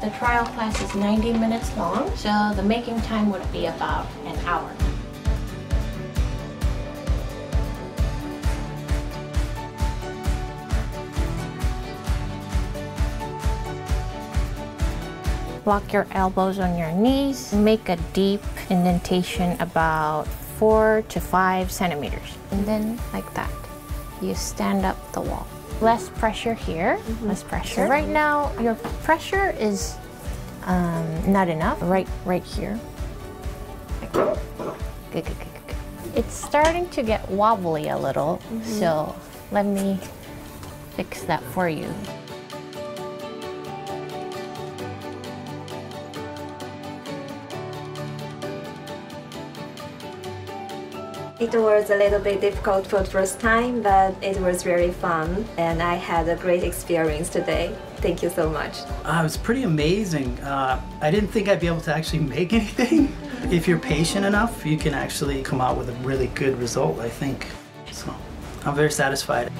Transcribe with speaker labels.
Speaker 1: The trial class is 90 minutes long, so the making time would be about an hour. Lock your elbows on your knees. Make a deep indentation about 4 to 5 centimeters. And then like that, you stand up the wall. Less pressure here, less pressure. Right now, your pressure is not enough. Right here. Good. It's starting to get wobbly a little, so let me fix that for you.
Speaker 2: It was a little bit difficult for the first time, but it was very fun, and I had a great experience today. Thank you so much.
Speaker 3: It was pretty amazing. I didn't think I'd be able to actually make anything. If you're patient enough, you can actually come out with a really good result, I think. So I'm very satisfied.